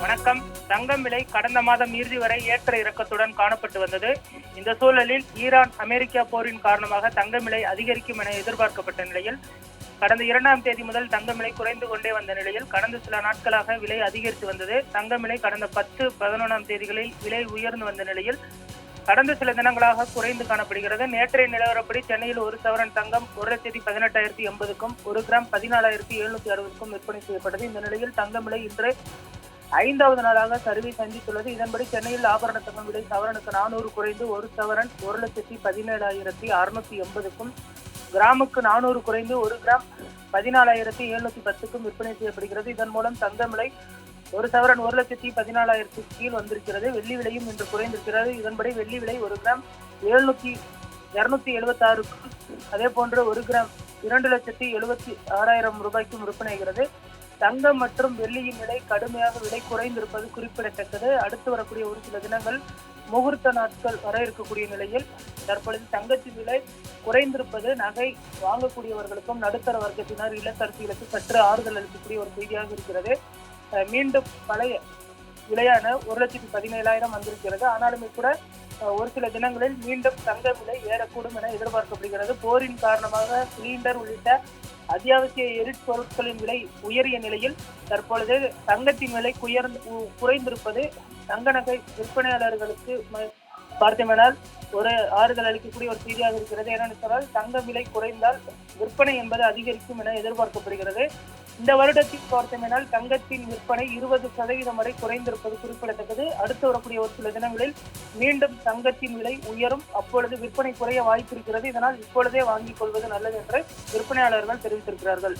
வணக்கம். தங்கம் விலை கடந்த மாதம் இறுதி வரை ஏற்ற இறக்கத்துடன் காணப்பட்டு வந்தது. இந்த சூழலில் ஈரான் அமெரிக்கா போரின் காரணமாக தங்கம் விலை அதிகரிக்கும் என எதிர்பார்க்கப்பட்ட நிலையில் கடந்த 2ஆம் தேதி முதல் தங்கம் விலை குறைந்து கொண்டே வந்த நிலையில் கடந்த சில நாட்களாக விலை அதிகரித்து வந்தது. தங்கம் விலை கடந்த 10, 11ஆம் தேதிகளில் விலை உயர்ந்து வந்த நிலையில் கடந்த சில தினங்களாக குறைந்து காணப்படுகிறது. நேற்றைய நிலவரப்படி சென்னையில் ஒரு சவரன் தங்கம் 1,18,080க்கும் 1 கிராம் 14,760க்கும் விற்பனை செய்யப்பட்டது. இந்த நிலையில் தங்கம் விலை இன்று 5வது நாளாக சரிவை சந்தித்துள்ளது. இதன்படி சென்னையில் ஆபரண தங்கம் விலை சவரனுக்கு 400 குறைந்து ஒரு சவரன் 1,17,680க்கும், கிராமுக்கு 400 குறைந்து 1 கிராம் 14,710க்கும் விற்பனை செய்யப்படுகிறது. இதன் மூலம் தங்கம் விலை ஒரு சவரன் 1,14,000 கீழ் வந்திருக்கிறது. வெள்ளி விலையும் இன்று குறைந்திருக்கிறது. இதன்படி வெள்ளி விலை 1 கிராம் 276க்கும், அதே போன்று 1 கிராம் 2,76,000 ரூபாய்க்கும் விற்பனையாகிறது. தங்கம் மற்றும் வெள்ளியின் விலை கடுமையாக விலை குறைந்திருப்பது குறிப்பிடத்தக்கது. அடுத்து வரக்கூடிய ஒரு சில தினங்கள் முகூர்த்த நாட்கள் வர இருக்கக்கூடிய நிலையில் தற்பொழுது தங்கத்தின் விலை குறைந்திருப்பது நகை வாங்கக்கூடியவர்களுக்கும் நடுத்தர வர்க்கத்தினர் இல்லத்தரசிகளுக்கு சற்று ஆறுதல் அளிக்கக்கூடிய ஒரு செய்தியாக இருக்கிறது. மீண்டும் பழைய விலையான 1,17,000 வந்திருக்கிறது. ஆனாலுமே கூட ஒரு சில தினங்களில் மீண்டும் தங்க விலை ஏறக்கூடும் என எதிர்பார்க்கப்படுகிறது. போரின் காரணமாக சிலிண்டர் உள்ளிட்ட அத்தியாவசிய எரிபொருட்களின் விலை உயரிய நிலையில் தற்பொழுது தங்கத்தின் விலை குறைந்திருப்பது தங்க நகை விற்பனையாளர்களுக்கு பார்த்தோமெனால் ஒரு ஆறுதல் அளிக்கக்கூடிய ஒரு செய்தியாக இருக்கிறது. ஏனென்றால் தங்க விலை குறைந்தால் விற்பனை என்பது அதிகரிக்கும் என எதிர்பார்க்கப்படுகிறது. இந்த வருடத்தில் பார்த்தோமெனால் தங்கத்தின் விற்பனை 20% வரை குறைந்திருப்பது குறிப்பிடத்தக்கது. அடுத்து வரக்கூடிய ஒரு சில தினங்களில் மீண்டும் தங்கத்தின் விலை உயரும். அப்பொழுது விற்பனை குறைய வாய்ப்பு இருக்கிறது. இதனால் இப்பொழுதே வாங்கிக் கொள்வது நல்லது என்று விற்பனையாளர்கள் தெரிவித்திருக்கிறார்கள்.